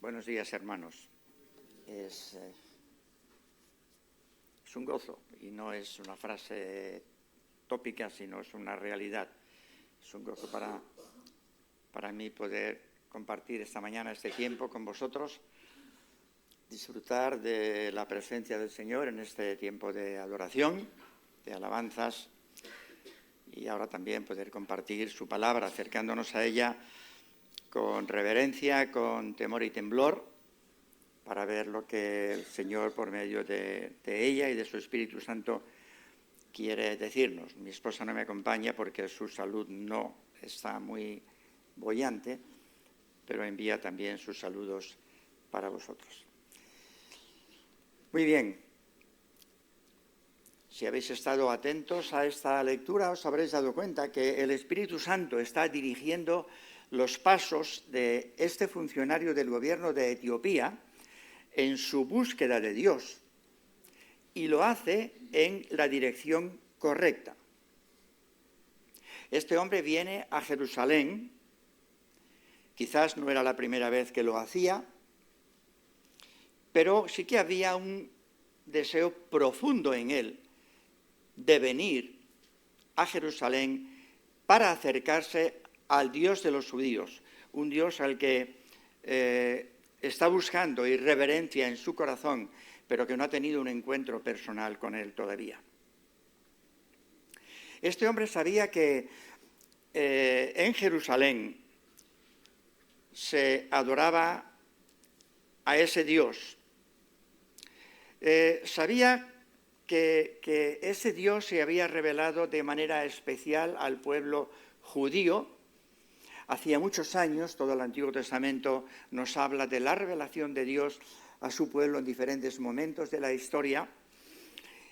Buenos días, hermanos. Es un gozo y no es una frase tópica, sino es una realidad. Es un gozo para mí poder compartir esta mañana, este tiempo con vosotros, disfrutar de la presencia del Señor en este tiempo de adoración, de alabanzas, y ahora también poder compartir su palabra, acercándonos a ella con reverencia, con temor y temblor, para ver lo que el Señor, por medio de ella y de su Espíritu Santo, quiere decirnos. Mi esposa no me acompaña porque su salud no está muy boyante, pero envía también sus saludos para vosotros. Muy bien. Si habéis estado atentos a esta lectura, os habréis dado cuenta que el Espíritu Santo está dirigiendo los pasos de este funcionario del gobierno de Etiopía en su búsqueda de Dios, y lo hace en la dirección correcta. Este hombre viene a Jerusalén, quizás no era la primera vez que lo hacía, pero sí que había un deseo profundo en él de venir a Jerusalén para acercarse al Dios de los judíos, un Dios al que está buscando y reverencia en su corazón, pero que no ha tenido un encuentro personal con él todavía. Este hombre sabía que en Jerusalén se adoraba a ese Dios. Sabía que ese Dios se había revelado de manera especial al pueblo judío. Hacía muchos años, todo el Antiguo Testamento nos habla de la revelación de Dios a su pueblo en diferentes momentos de la historia,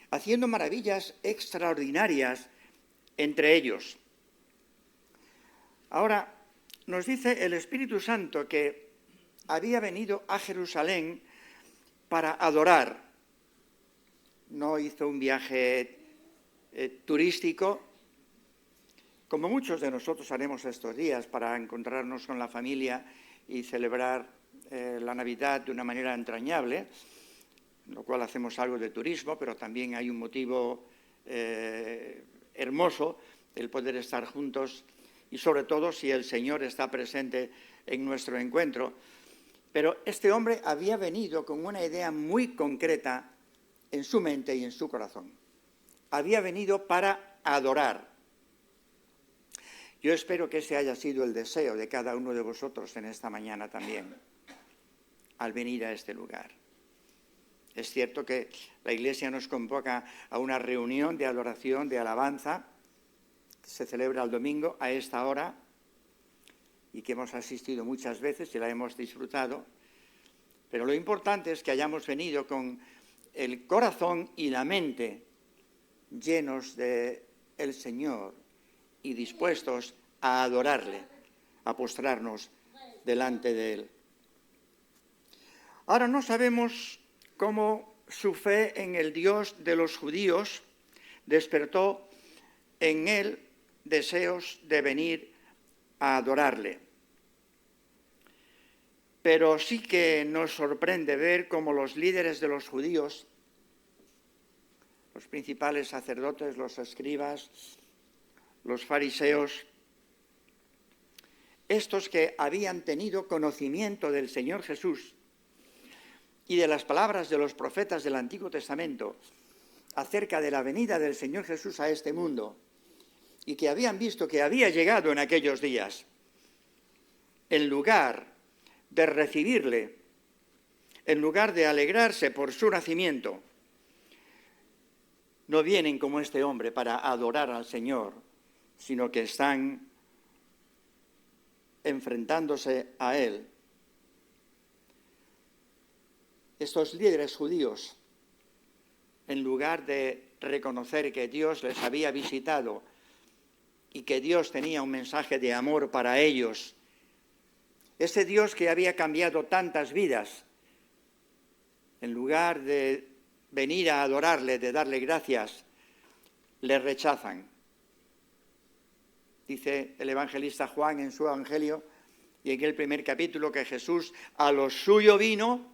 haciendo maravillas extraordinarias entre ellos. Ahora, nos dice el Espíritu Santo que había venido a Jerusalén para adorar. No hizo un viaje turístico, como muchos de nosotros haremos estos días para encontrarnos con la familia y celebrar la Navidad de una manera entrañable, en lo cual hacemos algo de turismo, pero también hay un motivo hermoso, el poder estar juntos, y sobre todo si el Señor está presente en nuestro encuentro. Pero este hombre había venido con una idea muy concreta en su mente y en su corazón. Había venido para adorar. Yo espero que ese haya sido el deseo de cada uno de vosotros en esta mañana también, al venir a este lugar. Es cierto que la Iglesia nos convoca a una reunión de adoración, de alabanza, que se celebra el domingo a esta hora y que hemos asistido muchas veces y la hemos disfrutado. Pero lo importante es que hayamos venido con el corazón y la mente llenos del Señor y dispuestos a adorarle, a postrarnos delante de Él. Ahora no sabemos cómo su fe en el Dios de los judíos despertó en él deseos de venir a adorarle. Pero sí que nos sorprende ver cómo los líderes de los judíos, los principales sacerdotes, los escribas, los fariseos, estos que habían tenido conocimiento del Señor Jesús y de las palabras de los profetas del Antiguo Testamento acerca de la venida del Señor Jesús a este mundo, y que habían visto que había llegado en aquellos días, en lugar de recibirle, en lugar de alegrarse por su nacimiento, no vienen como este hombre para adorar al Señor, sino que están enfrentándose a Él. Estos líderes judíos, en lugar de reconocer que Dios les había visitado y que Dios tenía un mensaje de amor para ellos, ese Dios que había cambiado tantas vidas, en lugar de venir a adorarle, de darle gracias, le rechazan. Dice el evangelista Juan en su evangelio Y en el primer capítulo que Jesús a lo suyo vino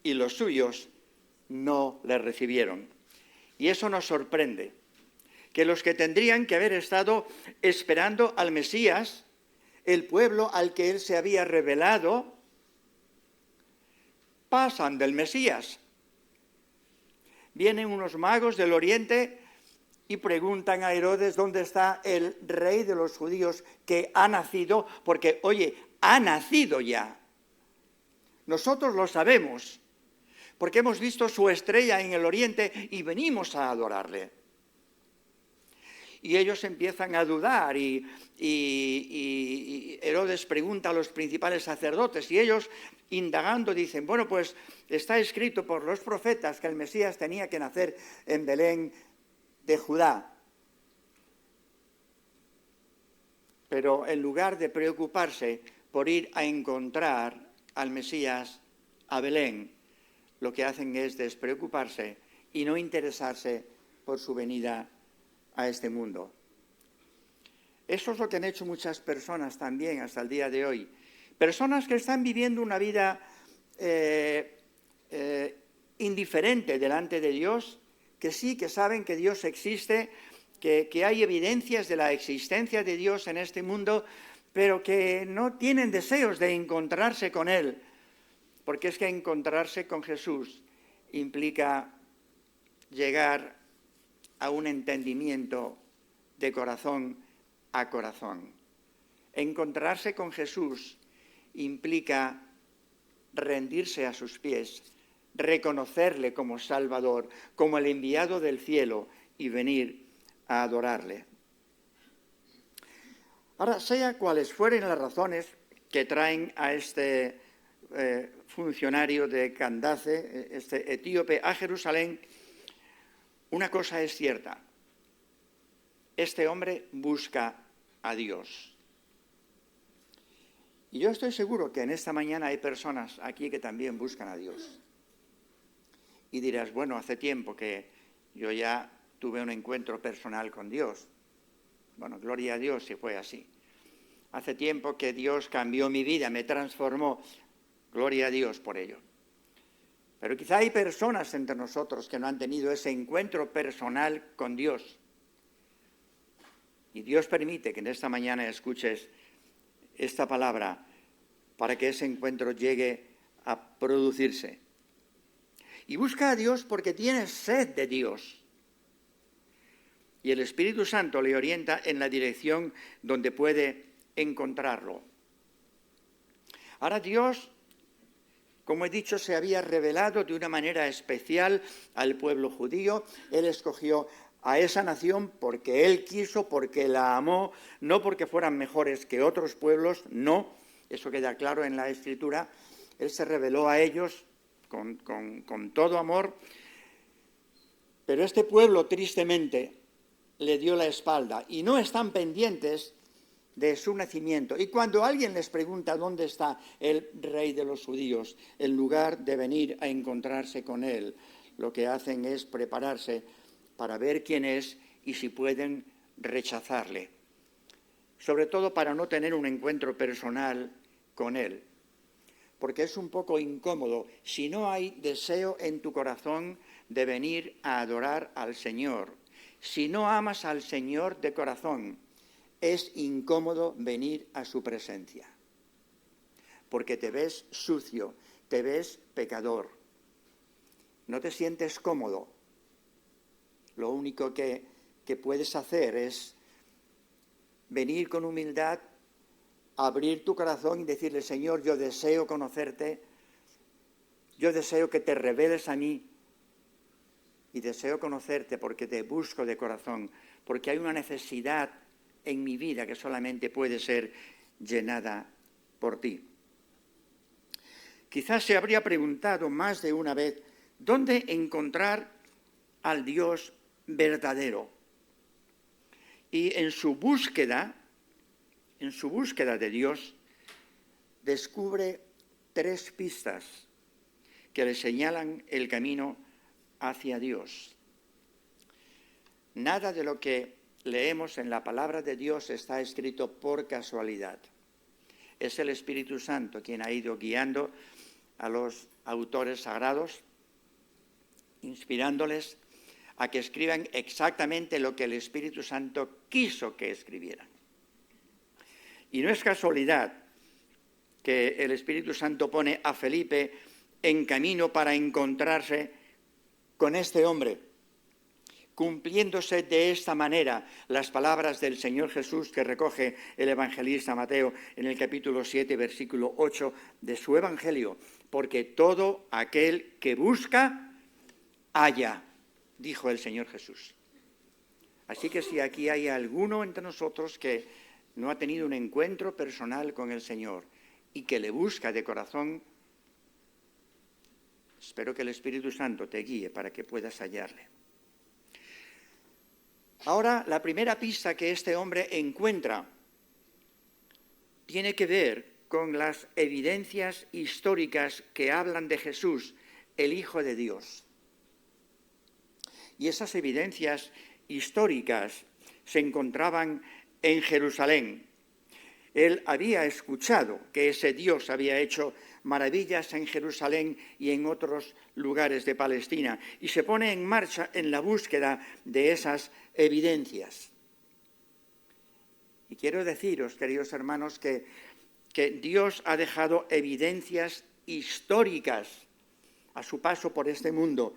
y los suyos no le recibieron. Y eso nos sorprende, que los que tendrían que haber estado esperando al Mesías, el pueblo al que él se había revelado, pasan del Mesías. Vienen unos magos del Oriente y preguntan a Herodes dónde está el rey de los judíos que ha nacido, porque, oye, ha nacido ya. Nosotros lo sabemos, porque hemos visto su estrella en el Oriente y venimos a adorarle. Y ellos empiezan a dudar y Herodes pregunta a los principales sacerdotes y ellos, indagando, dicen, bueno, pues está escrito por los profetas que el Mesías tenía que nacer en Belén de Judá. Pero en lugar de preocuparse por ir a encontrar al Mesías a Belén, lo que hacen es despreocuparse y no interesarse por su venida a este mundo. Eso es lo que han hecho muchas personas también hasta el día de hoy. Personas que están viviendo una vida indiferente delante de Dios, que sí, que saben que Dios existe, que hay evidencias de la existencia de Dios en este mundo, pero que no tienen deseos de encontrarse con Él, porque es que encontrarse con Jesús implica llegar a un entendimiento de corazón a corazón. Encontrarse con Jesús implica rendirse a sus pies, reconocerle como Salvador, como el enviado del cielo y venir a adorarle. Ahora, sea cuales fueren las razones que traen a este funcionario de Candace, este etíope, a Jerusalén, una cosa es cierta: este hombre busca a Dios. Y yo estoy seguro que en esta mañana hay personas aquí que también buscan a Dios. Y dirás, bueno, hace tiempo que yo ya tuve un encuentro personal con Dios. Bueno, gloria a Dios si fue así. Hace tiempo que Dios cambió mi vida, me transformó. Gloria a Dios por ello. Pero quizá hay personas entre nosotros que no han tenido ese encuentro personal con Dios. Y Dios permite que en esta mañana escuches esta palabra para que ese encuentro llegue a producirse. Y busca a Dios porque tienes sed de Dios. Y el Espíritu Santo le orienta en la dirección donde puede encontrarlo. Ahora Dios, como he dicho, se había revelado de una manera especial al pueblo judío. Él escogió a esa nación porque Él quiso, porque la amó, no porque fueran mejores que otros pueblos, no, eso queda claro en la Escritura. Él se reveló a ellos con todo amor, pero este pueblo tristemente le dio la espalda y no están pendientes de su nacimiento. Y cuando alguien les pregunta dónde está el rey de los judíos, en lugar de venir a encontrarse con él, lo que hacen es prepararse para ver quién es y si pueden rechazarle. Sobre todo para no tener un encuentro personal con él. Porque es un poco incómodo si no hay deseo en tu corazón de venir a adorar al Señor. Si no amas al Señor de corazón, es incómodo venir a su presencia. Porque te ves sucio, te ves pecador. No te sientes cómodo. Lo único que puedes hacer es venir con humildad, abrir tu corazón y decirle, Señor, yo deseo conocerte, yo deseo que te reveles a mí y deseo conocerte porque te busco de corazón, porque hay una necesidad en mi vida que solamente puede ser llenada por ti. Quizás se habría preguntado más de una vez, ¿dónde encontrar al Dios verdadero? Y en su búsqueda de Dios, descubre 3 pistas que le señalan el camino hacia Dios. Nada de lo que leemos en la palabra de Dios está escrito por casualidad. es el Espíritu Santo quien ha ido guiando a los autores sagrados, inspirándoles a que escriban exactamente lo que el Espíritu Santo quiso que escribieran. Y no es casualidad que el Espíritu Santo pone a Felipe en camino para encontrarse con este hombre, cumpliéndose de esta manera las palabras del Señor Jesús que recoge el evangelista Mateo en el capítulo 7, versículo 8 de su Evangelio. Porque todo aquel que busca, halla, dijo el Señor Jesús. Así que si aquí hay alguno entre nosotros que no ha tenido un encuentro personal con el Señor y que le busca de corazón, espero que el Espíritu Santo te guíe para que puedas hallarle. Ahora, la primera pista que este hombre encuentra tiene que ver con las evidencias históricas que hablan de Jesús, el Hijo de Dios. Y esas evidencias históricas se encontraban en Jerusalén. Él había escuchado que ese Dios había hecho maravillas en Jerusalén y en otros lugares de Palestina, y se pone en marcha en la búsqueda de esas evidencias. Y quiero deciros, queridos hermanos, que Dios ha dejado evidencias históricas a su paso por este mundo,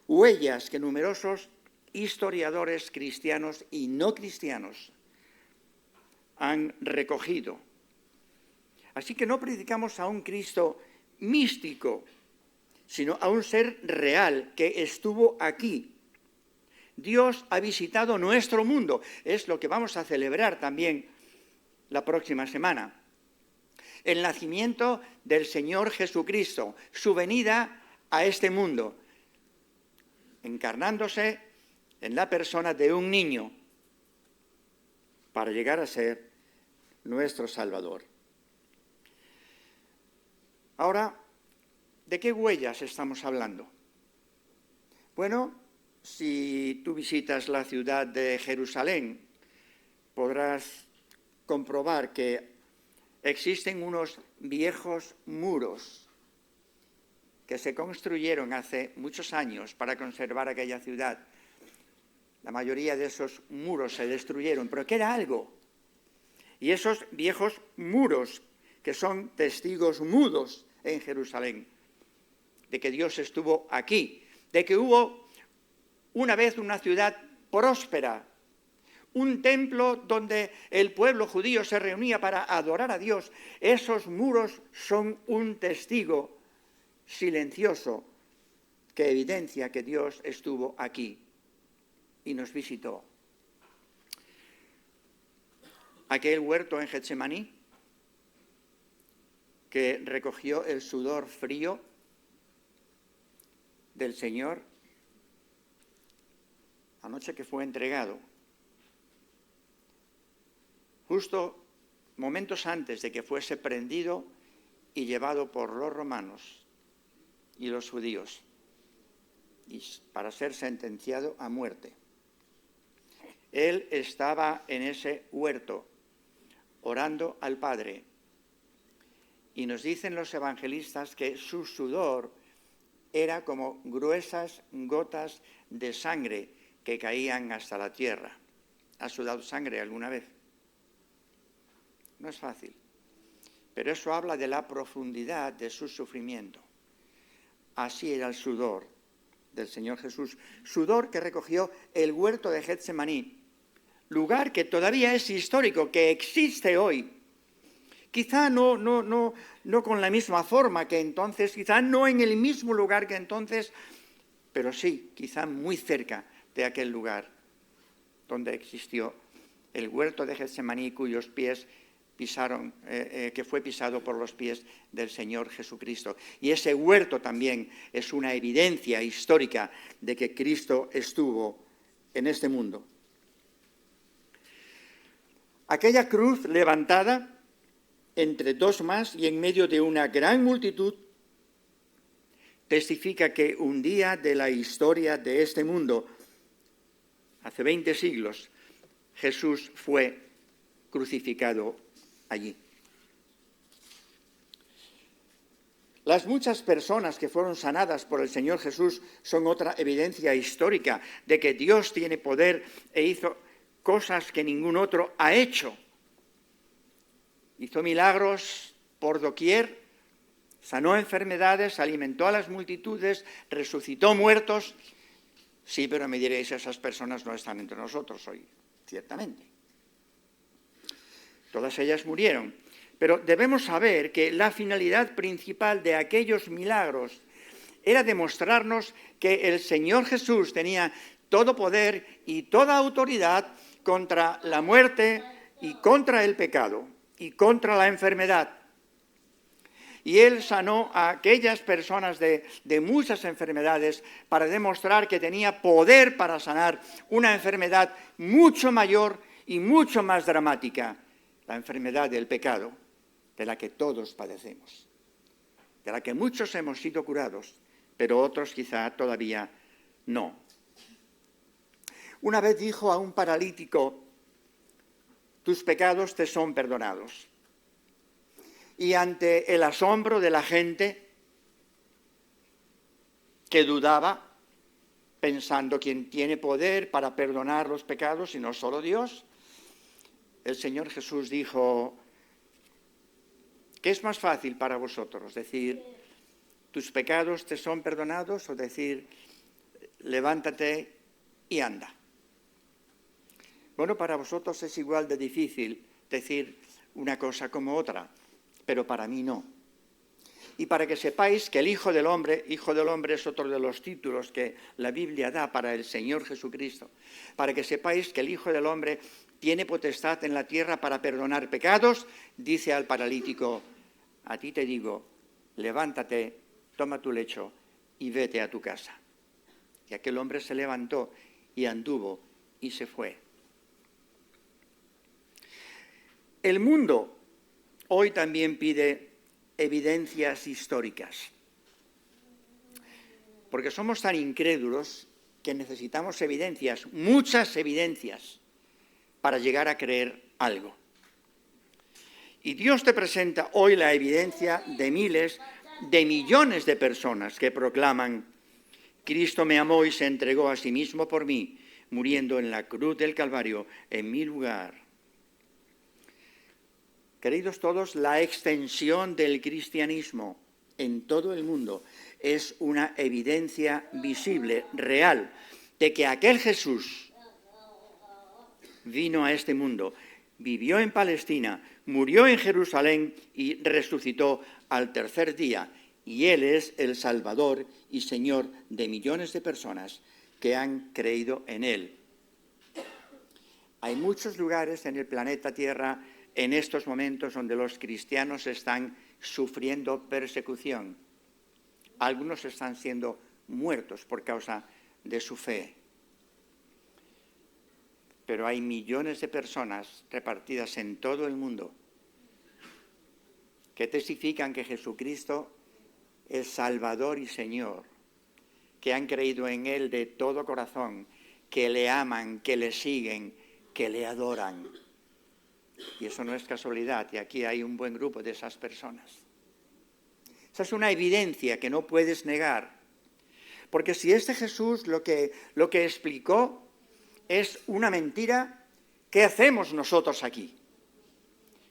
huellas que numerosos historiadores cristianos y no cristianos han recogido. Así que no predicamos a un Cristo místico, sino a un ser real que estuvo aquí. Dios ha visitado nuestro mundo. Es lo que vamos a celebrar también la próxima semana. El nacimiento del Señor Jesucristo, su venida a este mundo, encarnándose en la persona de un niño para llegar a ser nuestro Salvador. Ahora, ¿de qué huellas estamos hablando? Bueno, si tú visitas la ciudad de Jerusalén, podrás comprobar que existen unos viejos muros que se construyeron hace muchos años para conservar aquella ciudad. La mayoría de esos muros se destruyeron, pero queda algo. Y esos viejos muros, que son testigos mudos en Jerusalén, de que Dios estuvo aquí, de que hubo una vez una ciudad próspera, un templo donde el pueblo judío se reunía para adorar a Dios. Esos muros son un testigo silencioso que evidencia que Dios estuvo aquí y nos visitó. Aquel huerto en Getsemaní que recogió el sudor frío del Señor anoche que fue entregado, justo momentos antes de que fuese prendido y llevado por los romanos y los judíos, y para ser sentenciado a muerte. Él estaba en ese huerto, orando al Padre, y nos dicen los evangelistas que su sudor era como gruesas gotas de sangre que caían hasta la tierra. ¿Has sudado sangre alguna vez? No es fácil, pero eso habla de la profundidad de su sufrimiento. Así era el sudor del Señor Jesús, sudor que recogió el huerto de Getsemaní, lugar que todavía es histórico, que existe hoy. Quizá no con la misma forma que entonces, quizá no en el mismo lugar que entonces, pero sí, quizá muy cerca de aquel lugar donde existió el huerto de Getsemaní, cuyos pies pisaron, que fue pisado por los pies del Señor Jesucristo. Y ese huerto también es una evidencia histórica de que Cristo estuvo en este mundo. Aquella cruz levantada entre dos más y en medio de una gran multitud testifica que un día de la historia de este mundo, hace 20 siglos, Jesús fue crucificado allí. Las muchas personas que fueron sanadas por el Señor Jesús son otra evidencia histórica de que Dios tiene poder e hizo cosas que ningún otro ha hecho. Hizo milagros por doquier, sanó enfermedades, alimentó a las multitudes, resucitó muertos. Sí, pero me diréis, esas personas no están entre nosotros hoy, ciertamente. Todas ellas murieron. Pero debemos saber que la finalidad principal de aquellos milagros era demostrarnos que el Señor Jesús tenía todo poder y toda autoridad contra la muerte y contra el pecado y contra la enfermedad. Y Él sanó a aquellas personas de muchas enfermedades para demostrar que tenía poder para sanar una enfermedad mucho mayor y mucho más dramática, la enfermedad del pecado, de la que todos padecemos, de la que muchos hemos sido curados, pero otros quizá todavía no. Una vez dijo a un paralítico, tus pecados te son perdonados. Y ante el asombro de la gente que dudaba, pensando quién tiene poder para perdonar los pecados y no solo Dios, el Señor Jesús dijo, ¿qué es más fácil para vosotros? ¿Decir, tus pecados te son perdonados? ¿O decir, levántate y anda? Bueno, para vosotros es igual de difícil decir una cosa como otra, pero para mí no. Y para que sepáis que el Hijo del Hombre es otro de los títulos que la Biblia da para el Señor Jesucristo, para que sepáis que el Hijo del Hombre tiene potestad en la tierra para perdonar pecados, dice al paralítico, a ti te digo, levántate, toma tu lecho y vete a tu casa. Y aquel hombre se levantó y anduvo y se fue. El mundo hoy también pide evidencias históricas, porque somos tan incrédulos que necesitamos evidencias, muchas evidencias, para llegar a creer algo. Y Dios te presenta hoy la evidencia de miles, de millones de personas que proclaman, Cristo me amó y se entregó a sí mismo por mí, muriendo en la cruz del Calvario en mi lugar. Queridos todos, la extensión del cristianismo en todo el mundo es una evidencia visible, real, de que aquel Jesús vino a este mundo, vivió en Palestina, murió en Jerusalén y resucitó al tercer día. Y Él es el Salvador y Señor de millones de personas que han creído en Él. Hay muchos lugares en el planeta Tierra en estos momentos donde los cristianos están sufriendo persecución. Algunos están siendo muertos por causa de su fe. Pero hay millones de personas repartidas en todo el mundo que testifican que Jesucristo es Salvador y Señor, que han creído en Él de todo corazón, que le aman, que le siguen, que le adoran. Y eso no es casualidad, y aquí hay un buen grupo de esas personas. Esa es una evidencia que no puedes negar, porque si este Jesús lo que explicó es una mentira, ¿qué hacemos nosotros aquí?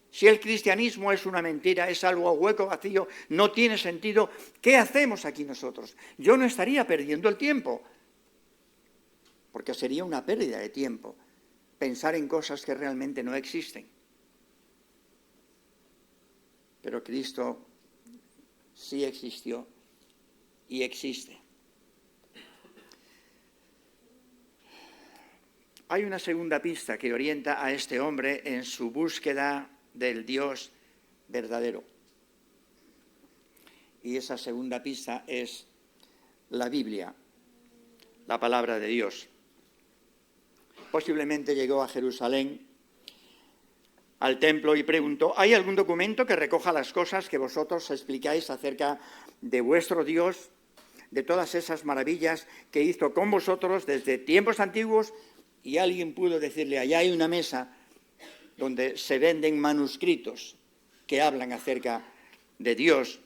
Si el cristianismo es una mentira, es algo hueco, vacío, no tiene sentido, ¿qué hacemos aquí nosotros? Yo no estaría perdiendo el tiempo, porque sería una pérdida de tiempo pensar en cosas que realmente no existen. Pero Cristo sí existió y existe. Hay una segunda pista que orienta a este hombre en su búsqueda del Dios verdadero. Y esa segunda pista es la Biblia, la palabra de Dios. Posiblemente llegó a Jerusalén, al templo, y preguntó, ¿hay algún documento que recoja las cosas que vosotros explicáis acerca de vuestro Dios, de todas esas maravillas que hizo con vosotros desde tiempos antiguos? Y alguien pudo decirle, allá hay una mesa donde se venden manuscritos que hablan acerca de Dios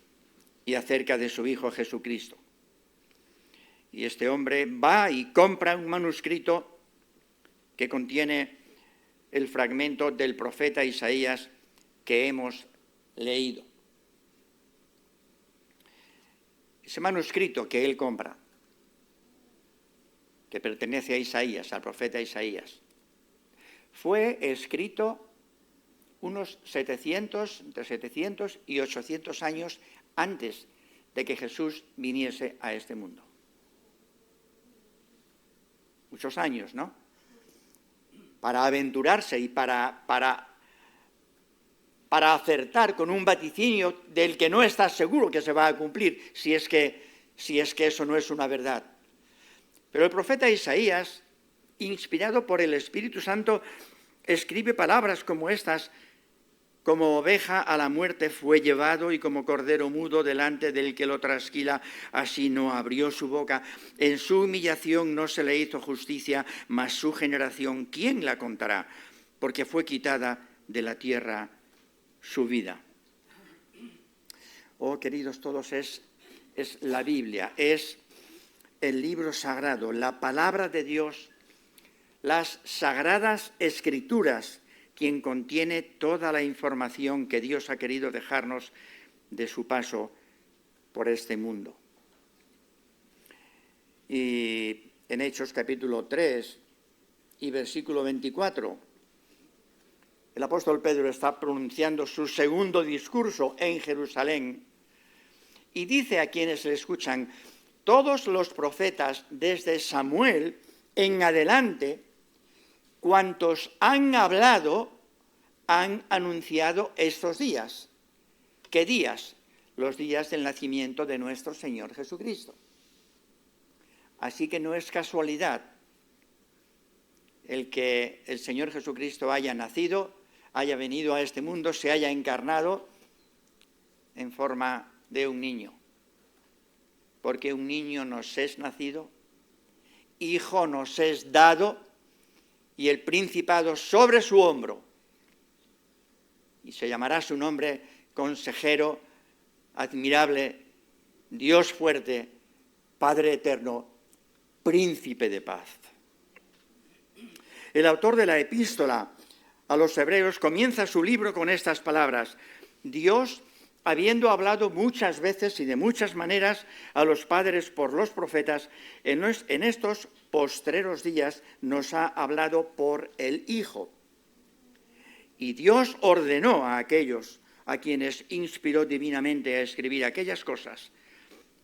y acerca de su Hijo Jesucristo. Y este hombre va y compra un manuscrito que contiene el fragmento del profeta Isaías que hemos leído. Ese manuscrito que él compra, que pertenece a Isaías, al profeta Isaías, fue escrito unos entre 700 y 800 años antes de que Jesús viniese a este mundo. Muchos años, ¿no? Para aventurarse y para acertar con un vaticinio del que no estás seguro que se va a cumplir, si es que eso no es una verdad. Pero el profeta Isaías, inspirado por el Espíritu Santo, escribe palabras como estas: como oveja a la muerte fue llevado, y como cordero mudo delante del que lo trasquila, así no abrió su boca. En su humillación no se le hizo justicia, mas su generación, ¿quién la contará? Porque fue quitada de la tierra su vida. Oh, queridos todos, es la Biblia, es el libro sagrado, la palabra de Dios, las sagradas escrituras, quien contiene toda la información que Dios ha querido dejarnos de su paso por este mundo. Y en Hechos capítulo 3 y versículo 24, el apóstol Pedro está pronunciando su segundo discurso en Jerusalén y dice a quienes le escuchan: todos los profetas desde Samuel en adelante, cuantos han hablado, han anunciado estos días. ¿Qué días? Los días del nacimiento de nuestro Señor Jesucristo. Así que no es casualidad el que el Señor Jesucristo haya nacido, haya venido a este mundo, se haya encarnado en forma de un niño. Porque un niño nos es nacido, hijo nos es dado, y el principado sobre su hombro. Y se llamará su nombre Consejero, Admirable, Dios fuerte, Padre eterno, Príncipe de paz. El autor de la epístola a los hebreos comienza su libro con estas palabras: Dios, habiendo hablado muchas veces y de muchas maneras a los padres por los profetas, en estos postreros días nos ha hablado por el Hijo. Y Dios ordenó a aquellos a quienes inspiró divinamente a escribir aquellas cosas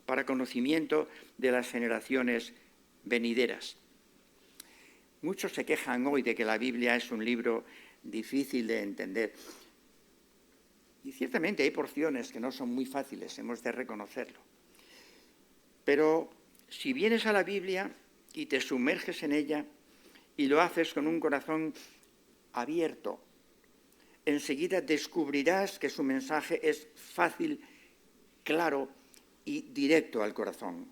para conocimiento de las generaciones venideras. Muchos se quejan hoy de que la Biblia es un libro difícil de entender. Y ciertamente hay porciones que no son muy fáciles, hemos de reconocerlo. Pero si vienes a la Biblia y te sumerges en ella y lo haces con un corazón abierto, enseguida descubrirás que su mensaje es fácil, claro y directo al corazón.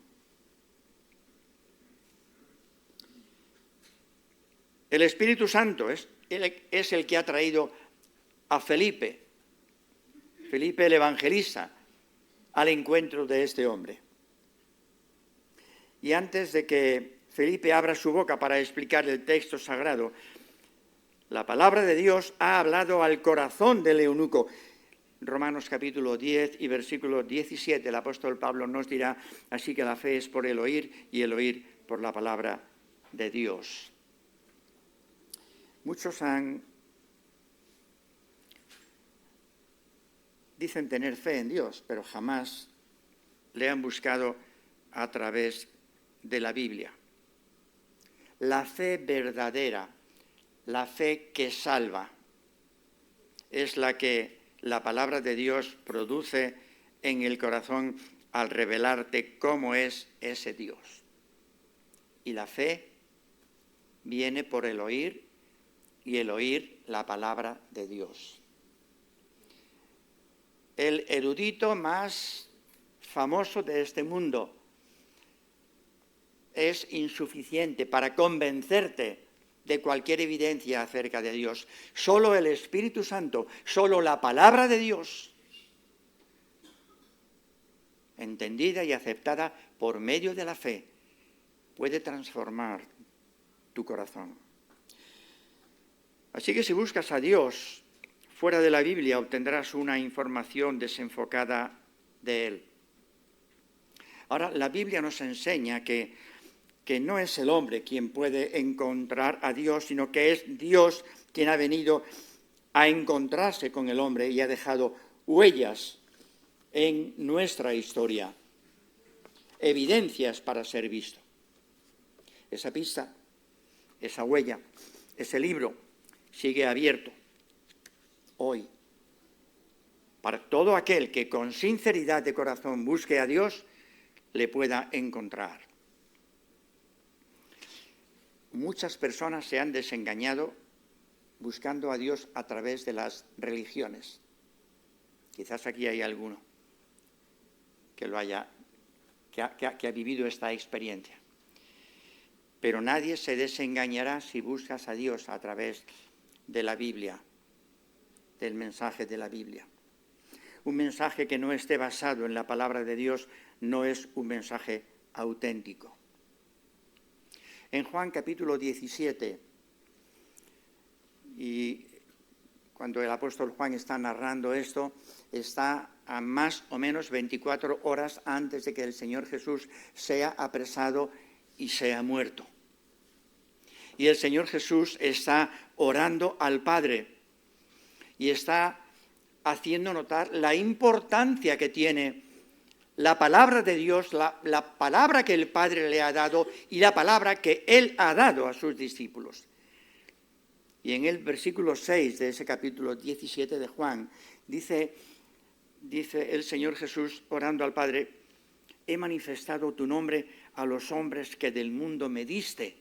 El Espíritu Santo es el que ha traído a Felipe el evangelista, al encuentro de este hombre. Y antes de que Felipe abra su boca para explicar el texto sagrado, la palabra de Dios ha hablado al corazón del eunuco. Romanos capítulo 10 y versículo 17, el apóstol Pablo nos dirá: así que la fe es por el oír y el oír por la palabra de Dios. Muchos dicen tener fe en Dios, pero jamás le han buscado a través de la Biblia. La fe verdadera, la fe que salva, es la que la palabra de Dios produce en el corazón al revelarte cómo es ese Dios. Y la fe viene por el oír, y el oír la palabra de Dios. El erudito más famoso de este mundo es insuficiente para convencerte de cualquier evidencia acerca de Dios. Solo el Espíritu Santo, solo la palabra de Dios entendida y aceptada por medio de la fe, puede transformar tu corazón. Así que si buscas a Dios fuera de la Biblia, obtendrás una información desenfocada de Él. Ahora, la Biblia nos enseña que no es el hombre quien puede encontrar a Dios, sino que es Dios quien ha venido a encontrarse con el hombre y ha dejado huellas en nuestra historia, evidencias para ser visto. Esa pista, esa huella, ese libro sigue abierto hoy para todo aquel que con sinceridad de corazón busque a Dios, le pueda encontrar. Muchas personas se han desengañado buscando a Dios a través de las religiones. Quizás aquí hay alguno que ha vivido esta experiencia. Pero nadie se desengañará si buscas a Dios a través de la Biblia, del mensaje de la Biblia. Un mensaje que no esté basado en la palabra de Dios no es un mensaje auténtico. En Juan capítulo 17, y cuando el apóstol Juan está narrando esto, está a más o menos 24 horas antes de que el Señor Jesús sea apresado y sea muerto. Y el Señor Jesús está orando al Padre y está haciendo notar la importancia que tiene la palabra de Dios, la palabra que el Padre le ha dado y la palabra que Él ha dado a sus discípulos. Y en el versículo 6 de ese capítulo 17 de Juan, dice el Señor Jesús orando al Padre: he manifestado tu nombre a los hombres que del mundo me diste.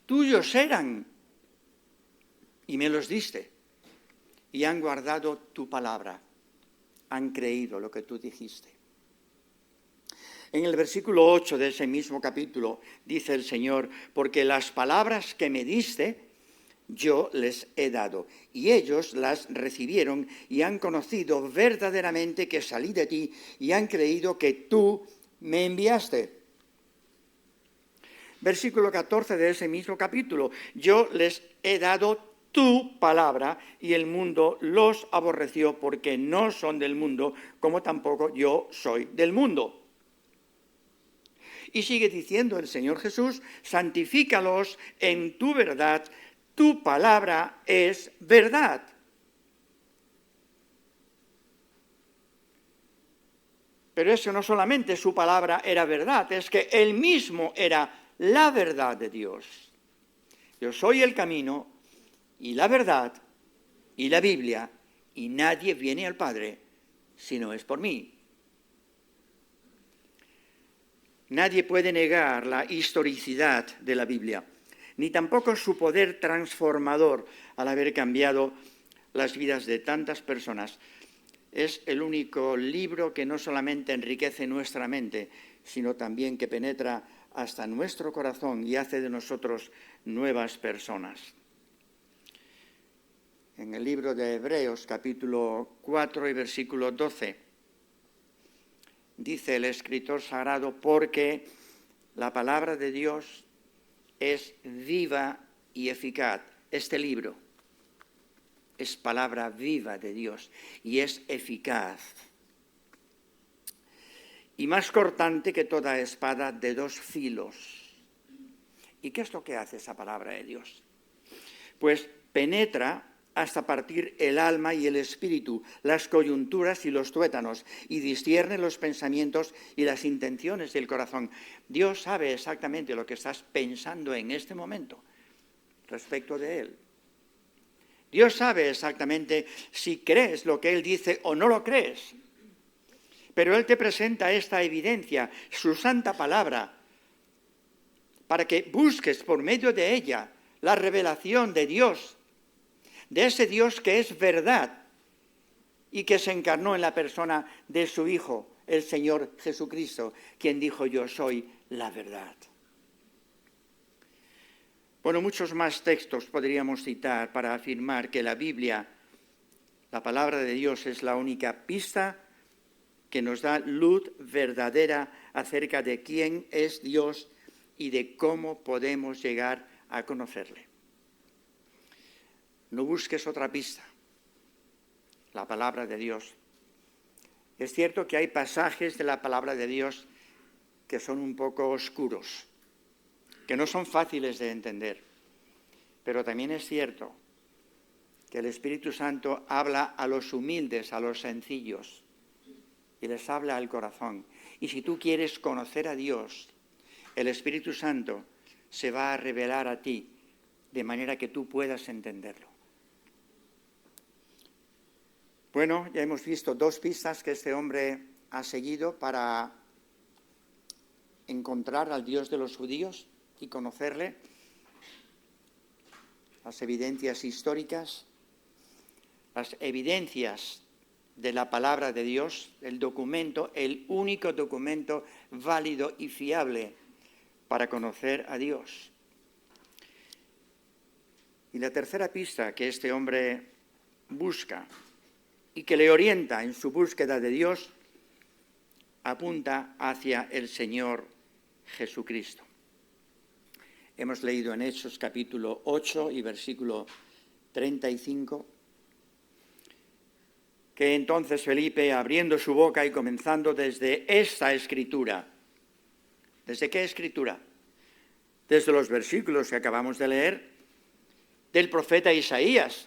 Tuyos eran y me los diste, y han guardado tu palabra, han creído lo que tú dijiste. En el versículo 8 de ese mismo capítulo dice el Señor: porque las palabras que me diste, yo les he dado, y ellos las recibieron y han conocido verdaderamente que salí de ti y han creído que tú me enviaste. Versículo 14 de ese mismo capítulo: yo les he dado tu palabra y el mundo los aborreció porque no son del mundo, como tampoco yo soy del mundo. Y sigue diciendo el Señor Jesús: santifícalos en tu verdad, tu palabra es verdad. Pero eso no solamente su palabra era verdad, es que Él mismo era la verdad de Dios. Yo soy el camino y la verdad y la Biblia, y nadie viene al Padre si no es por mí. Nadie puede negar la historicidad de la Biblia, ni tampoco su poder transformador al haber cambiado las vidas de tantas personas. Es el único libro que no solamente enriquece nuestra mente, sino también que penetra hasta nuestro corazón y hace de nosotros nuevas personas. En el libro de Hebreos, capítulo 4 y versículo 12, dice el escritor sagrado: porque la palabra de Dios es viva y eficaz. Este libro es palabra viva de Dios y es eficaz. Y más cortante que toda espada de dos filos. ¿Y qué es lo que hace esa palabra de Dios? Pues penetra hasta partir el alma y el espíritu, las coyunturas y los tuétanos, y discierne los pensamientos y las intenciones del corazón. Dios sabe exactamente lo que estás pensando en este momento respecto de Él. Dios sabe exactamente si crees lo que Él dice o no lo crees. Pero Él te presenta esta evidencia, su santa palabra, para que busques por medio de ella la revelación de Dios, de ese Dios que es verdad y que se encarnó en la persona de su Hijo, el Señor Jesucristo, quien dijo: yo soy la verdad. Bueno, muchos más textos podríamos citar para afirmar que la Biblia, la palabra de Dios, es la única pista que nos da luz verdadera acerca de quién es Dios y de cómo podemos llegar a conocerle. No busques otra pista, la palabra de Dios. Es cierto que hay pasajes de la palabra de Dios que son un poco oscuros, que no son fáciles de entender, pero también es cierto que el Espíritu Santo habla a los humildes, a los sencillos, y les habla al corazón. Y si tú quieres conocer a Dios, el Espíritu Santo se va a revelar a ti de manera que tú puedas entenderlo. Bueno, ya hemos visto 2 pistas que este hombre ha seguido para encontrar al Dios de los judíos y conocerle. Las evidencias históricas, las evidencias de la palabra de Dios, el documento, el único documento válido y fiable para conocer a Dios. Y la tercera pista que este hombre busca y que le orienta en su búsqueda de Dios, apunta hacia el Señor Jesucristo. Hemos leído en Hechos capítulo 8 y versículo 35, que entonces Felipe, abriendo su boca y comenzando desde esta escritura. ¿Desde qué escritura? Desde los versículos que acabamos de leer del profeta Isaías,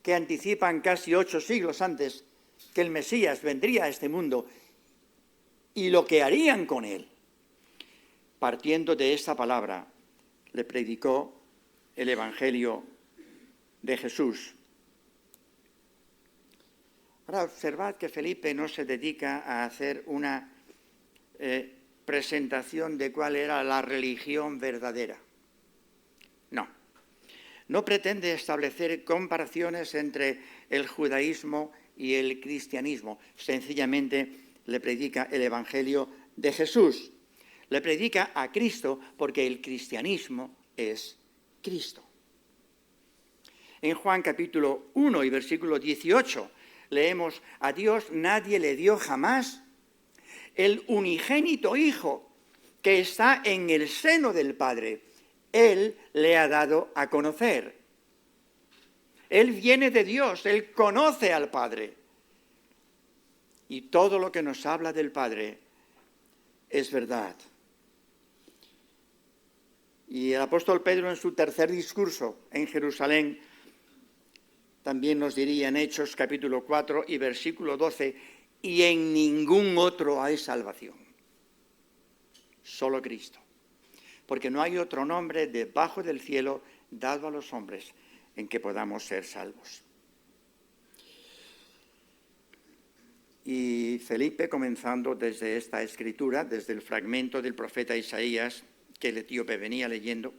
que anticipan casi 8 siglos antes que el Mesías vendría a este mundo y lo que harían con él. Partiendo de esta palabra, le predicó el Evangelio de Jesús. Ahora observad que Felipe no se dedica a hacer una presentación de cuál era la religión verdadera. No pretende establecer comparaciones entre el judaísmo y el cristianismo. Sencillamente le predica el Evangelio de Jesús. Le predica a Cristo porque el cristianismo es Cristo. En Juan capítulo 1 y versículo 18 leemos: a Dios nadie le dio jamás el unigénito Hijo que está en el seno del Padre. Él le ha dado a conocer. Él viene de Dios, Él conoce al Padre. Y todo lo que nos habla del Padre es verdad. Y el apóstol Pedro en su tercer discurso en Jerusalén también nos diría en Hechos capítulo 4 y versículo 12: y en ningún otro hay salvación, solo Cristo. Porque no hay otro nombre debajo del cielo dado a los hombres en que podamos ser salvos. Y Felipe, comenzando desde esta escritura, desde el fragmento del profeta Isaías que el etíope venía leyendo,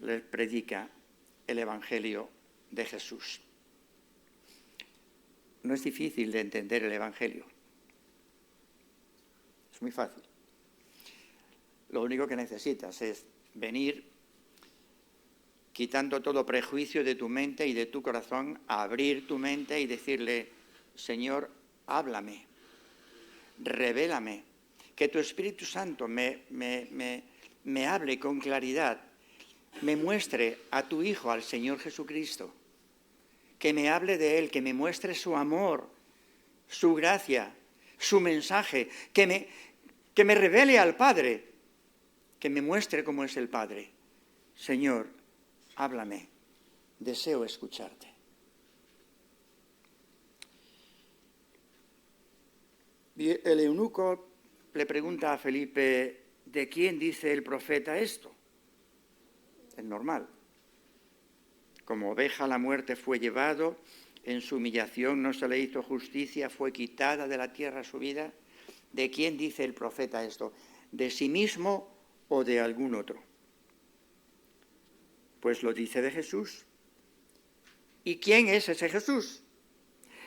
les predica el Evangelio de Jesús. No es difícil de entender el Evangelio. Es muy fácil. Lo único que necesitas es venir quitando todo prejuicio de tu mente y de tu corazón, a abrir tu mente y decirle: Señor, háblame, revélame, que tu Espíritu Santo me hable con claridad, me muestre a tu Hijo, al Señor Jesucristo, que me hable de Él, que me muestre su amor, su gracia, su mensaje, que me revele al Padre, que me muestre cómo es el Padre. Señor, háblame, deseo escucharte. Y el eunuco le pregunta a Felipe: ¿de quién dice el profeta esto? Es normal. Como oveja a la muerte fue llevado, en su humillación no se le hizo justicia, fue quitada de la tierra su vida. ¿De quién dice el profeta esto? ¿De sí mismo o de algún otro? Pues lo dice de Jesús. ¿Y quién es ese Jesús?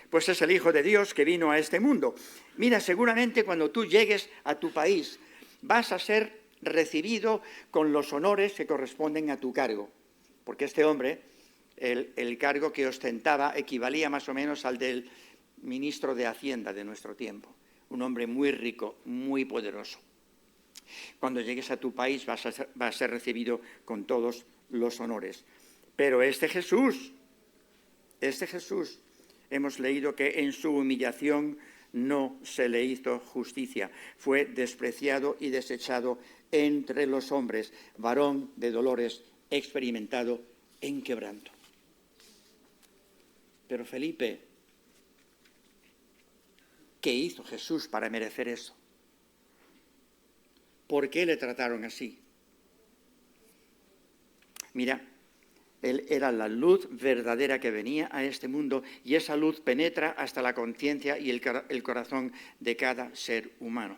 Pues es el Hijo de Dios que vino a este mundo. Mira, seguramente cuando tú llegues a tu país vas a ser recibido con los honores que corresponden a tu cargo. Porque este hombre, el cargo que ostentaba equivalía más o menos al del ministro de Hacienda de nuestro tiempo, un hombre muy rico, muy poderoso. Cuando llegues a tu país vas a ser recibido con todos los honores. Pero este Jesús, hemos leído que en su humillación no se le hizo justicia. Fue despreciado y desechado entre los hombres, varón de dolores, experimentado en quebranto. Pero Felipe, ¿qué hizo Jesús para merecer eso? ¿Por qué le trataron así? Mira, Él era la luz verdadera que venía a este mundo y esa luz penetra hasta la conciencia y el corazón de cada ser humano.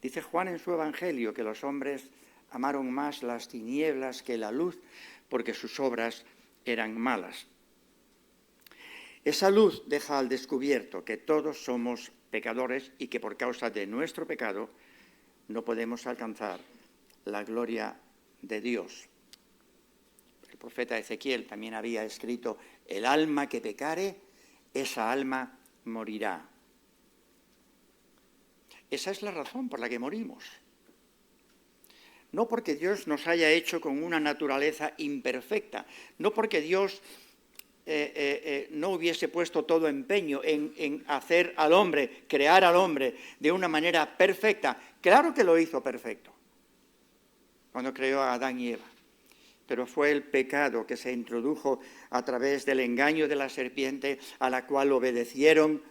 Dice Juan en su Evangelio que los hombres amaron más las tinieblas que la luz porque sus obras eran malas. Esa luz deja al descubierto que todos somos pecadores y que por causa de nuestro pecado no podemos alcanzar la gloria de Dios. El profeta Ezequiel también había escrito: el alma que pecare, esa alma morirá. Esa es la razón por la que morimos. No porque Dios nos haya hecho con una naturaleza imperfecta, no porque Dios no hubiese puesto todo empeño en hacer al hombre, crear al hombre de una manera perfecta. Claro que lo hizo perfecto cuando creó a Adán y Eva, pero fue el pecado que se introdujo a través del engaño de la serpiente, a la cual obedecieron,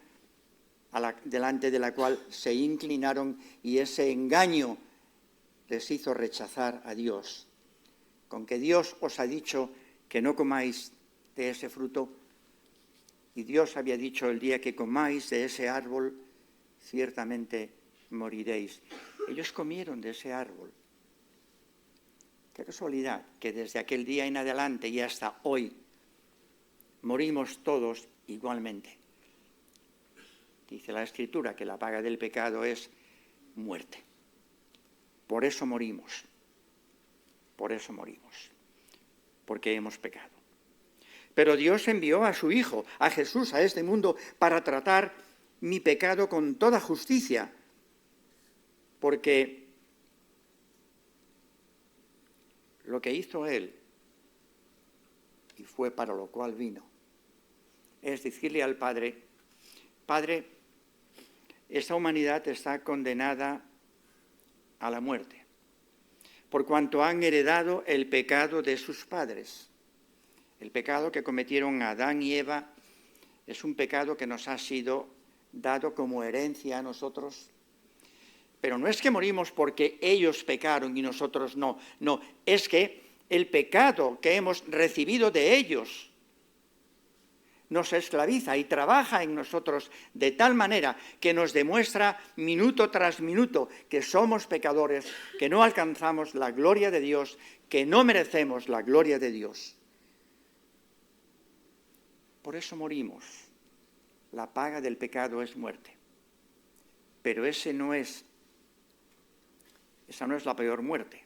delante de la cual se inclinaron, y ese engaño les hizo rechazar a Dios. Con que Dios os ha dicho que no comáis de ese fruto, y Dios había dicho: el día que comáis de ese árbol, ciertamente moriréis. Ellos comieron de ese árbol. Qué casualidad que desde aquel día en adelante y hasta hoy morimos todos igualmente. Dice la Escritura que la paga del pecado es muerte. Por eso morimos, porque hemos pecado. Pero Dios envió a su Hijo, a Jesús, a este mundo para tratar mi pecado con toda justicia, porque lo que hizo Él, y fue para lo cual vino, es decirle al Padre: Padre, esta humanidad está condenada a la muerte, por cuanto han heredado el pecado de sus padres. El pecado que cometieron Adán y Eva es un pecado que nos ha sido dado como herencia a nosotros. Pero no es que morimos porque ellos pecaron y nosotros no. No, es que el pecado que hemos recibido de ellos nos esclaviza y trabaja en nosotros de tal manera que nos demuestra minuto tras minuto que somos pecadores, que no alcanzamos la gloria de Dios, que no merecemos la gloria de Dios. Por eso morimos. La paga del pecado es muerte. Pero esa no es la peor muerte.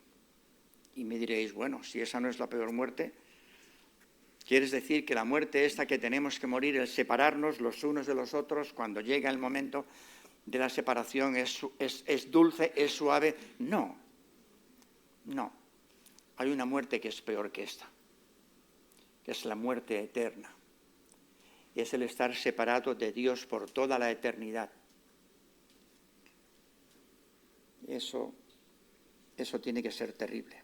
Y me diréis: bueno, si esa no es la peor muerte, ¿quieres decir que la muerte esta que tenemos que morir, el separarnos los unos de los otros, cuando llega el momento de la separación, es dulce, es suave? No. Hay una muerte que es peor que esta, que es la muerte eterna. Es el estar separado de Dios por toda la eternidad. Eso tiene que ser terrible.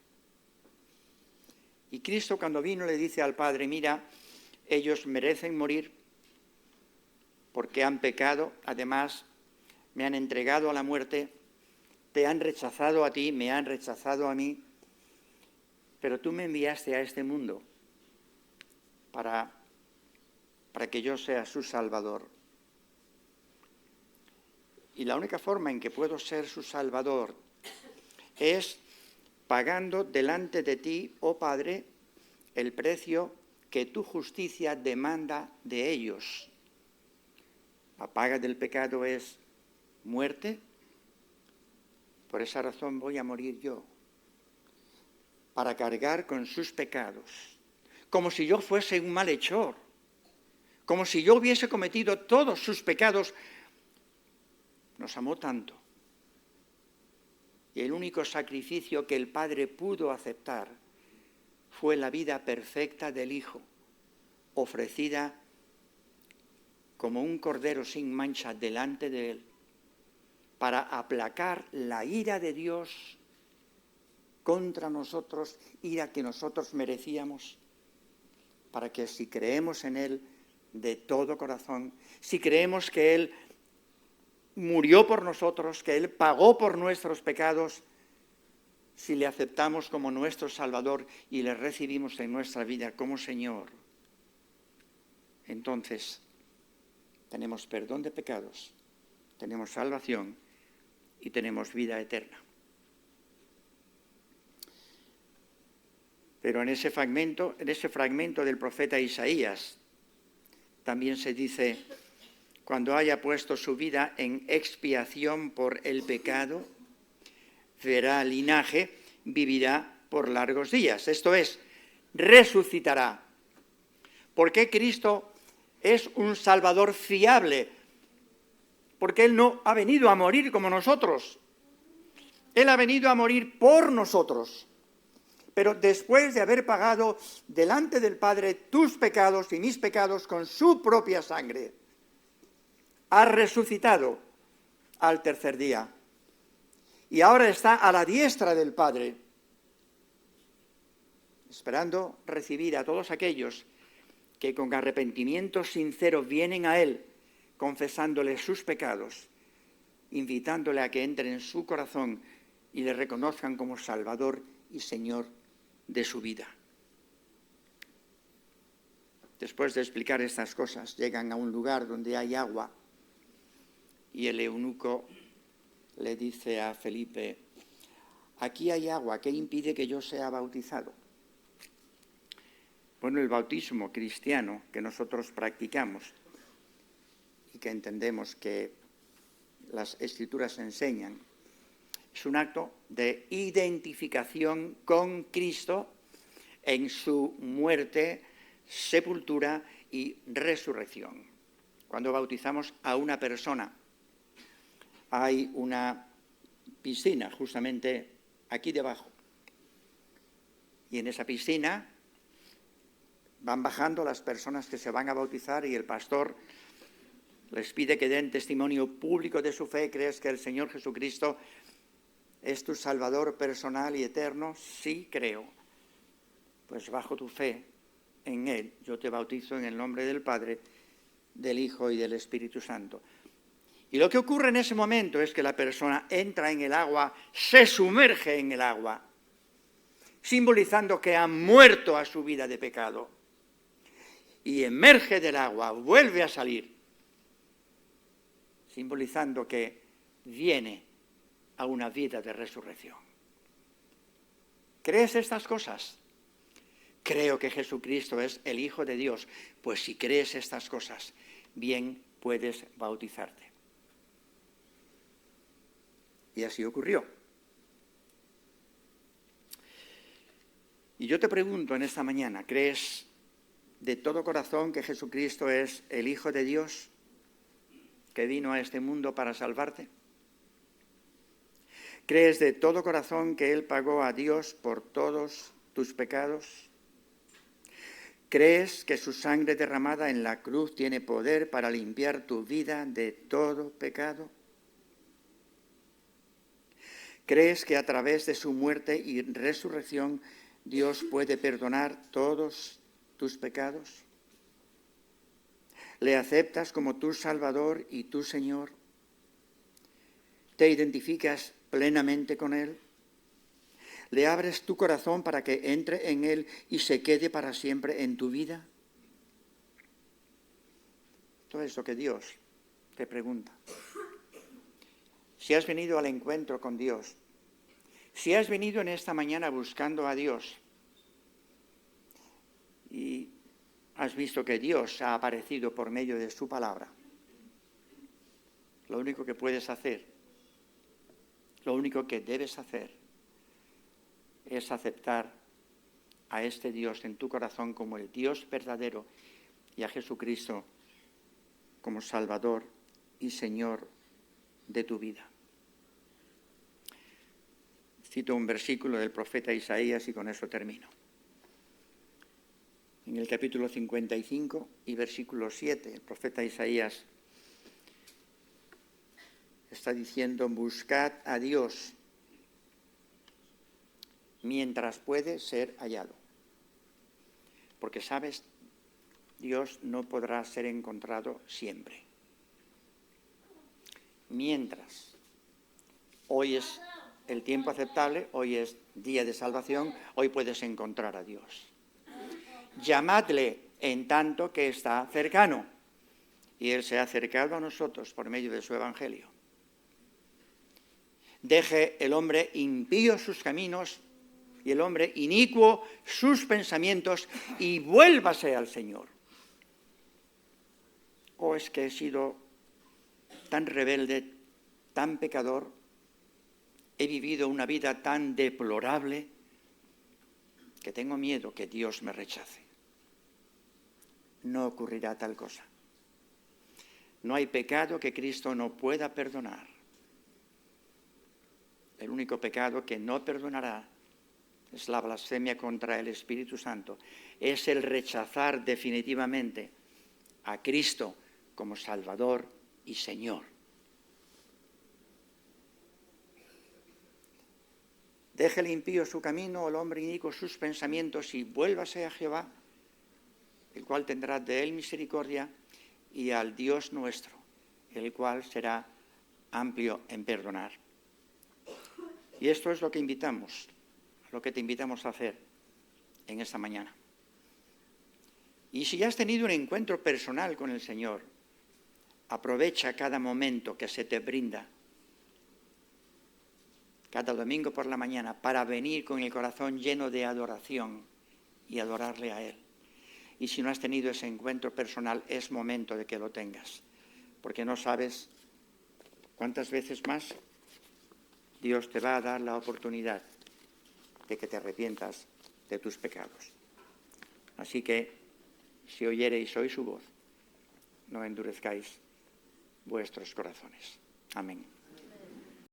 Y Cristo, cuando vino, le dice al Padre: mira, ellos merecen morir porque han pecado, además me han entregado a la muerte, te han rechazado a ti, me han rechazado a mí, pero tú me enviaste a este mundo para que yo sea su Salvador. Y la única forma en que puedo ser su Salvador es pagando delante de ti, oh Padre, el precio que tu justicia demanda de ellos. La paga del pecado es muerte. Por esa razón voy a morir yo, para cargar con sus pecados, como si yo fuese un malhechor, como si yo hubiese cometido todos sus pecados, nos amó tanto. Y el único sacrificio que el Padre pudo aceptar fue la vida perfecta del Hijo, ofrecida como un cordero sin mancha delante de Él, para aplacar la ira de Dios contra nosotros, ira que nosotros merecíamos, para que si creemos en Él de todo corazón, si creemos que Él murió por nosotros, que Él pagó por nuestros pecados, si le aceptamos como nuestro Salvador y le recibimos en nuestra vida como Señor, entonces tenemos perdón de pecados, tenemos salvación y tenemos vida eterna. Pero en ese fragmento del profeta Isaías también se dice: cuando haya puesto su vida en expiación por el pecado, verá linaje, vivirá por largos días. Esto es, resucitará. Porque Cristo es un Salvador fiable, porque Él no ha venido a morir como nosotros. Él ha venido a morir por nosotros. Pero después de haber pagado delante del Padre tus pecados y mis pecados con su propia sangre, ha resucitado al tercer día. Y ahora está a la diestra del Padre, esperando recibir a todos aquellos que con arrepentimiento sincero vienen a Él, confesándole sus pecados, invitándole a que entre en su corazón y le reconozcan como Salvador y Señor de su vida. Después de explicar estas cosas, llegan a un lugar donde hay agua y el eunuco le dice a Felipe: aquí hay agua, ¿qué impide que yo sea bautizado? Bueno, el bautismo cristiano que nosotros practicamos y que entendemos que las Escrituras enseñan, es un acto de identificación con Cristo en su muerte, sepultura y resurrección. Cuando bautizamos a una persona, hay una piscina justamente aquí debajo. Y en esa piscina van bajando las personas que se van a bautizar y el pastor les pide que den testimonio público de su fe. ¿Crees que el Señor Jesucristo es tu Salvador personal y eterno? Sí, creo. Pues bajo tu fe en Él, yo te bautizo en el nombre del Padre, del Hijo y del Espíritu Santo. Y lo que ocurre en ese momento es que la persona entra en el agua, se sumerge en el agua, simbolizando que ha muerto a su vida de pecado. Y emerge del agua, vuelve a salir, simbolizando que viene a una vida de resurrección. ¿Crees estas cosas? Creo que Jesucristo es el Hijo de Dios. Pues si crees estas cosas, bien puedes bautizarte. Y así ocurrió. Y yo te pregunto en esta mañana, ¿crees de todo corazón que Jesucristo es el Hijo de Dios que vino a este mundo para salvarte? ¿Crees de todo corazón que Él pagó a Dios por todos tus pecados? ¿Crees que su sangre derramada en la cruz tiene poder para limpiar tu vida de todo pecado? ¿Crees que a través de su muerte y resurrección Dios puede perdonar todos tus pecados? ¿Le aceptas como tu Salvador y tu Señor? ¿Te identificas plenamente con Él? ¿Le abres tu corazón para que entre en Él y se quede para siempre en tu vida? Todo eso que Dios te pregunta. Si has venido al encuentro con Dios, si has venido en esta mañana buscando a Dios y has visto que Dios ha aparecido por medio de su palabra, lo único que puedes hacer, lo único que debes hacer es aceptar a este Dios en tu corazón como el Dios verdadero y a Jesucristo como Salvador y Señor de tu vida. Cito un versículo del profeta Isaías y con eso termino. En el capítulo 55 y versículo 7, el profeta Isaías está diciendo: buscad a Dios mientras puede ser hallado. Porque, ¿sabes? Dios no podrá ser encontrado siempre. Mientras. Hoy es el tiempo aceptable, hoy es día de salvación, hoy puedes encontrar a Dios. Llamadle en tanto que está cercano. Y Él se ha acercado a nosotros por medio de su Evangelio. Deje el hombre impío sus caminos y el hombre inicuo sus pensamientos y vuélvase al Señor. ¿O es que he sido tan rebelde, tan pecador? ¿He vivido una vida tan deplorable que tengo miedo que Dios me rechace? No ocurrirá tal cosa. No hay pecado que Cristo no pueda perdonar. El único pecado que no perdonará es la blasfemia contra el Espíritu Santo. Es el rechazar definitivamente a Cristo como Salvador y Señor. Deje el impío su camino, el hombre inicuo sus pensamientos, y vuélvase a Jehová, el cual tendrá de él misericordia, y al Dios nuestro, el cual será amplio en perdonar. Y esto es lo que te invitamos a hacer en esta mañana. Y si ya has tenido un encuentro personal con el Señor, aprovecha cada momento que se te brinda, cada domingo por la mañana, para venir con el corazón lleno de adoración y adorarle a Él. Y si no has tenido ese encuentro personal, es momento de que lo tengas, porque no sabes cuántas veces más Dios te va a dar la oportunidad de que te arrepientas de tus pecados. Así que, si oyereis hoy su voz, no endurezcáis vuestros corazones. Amén.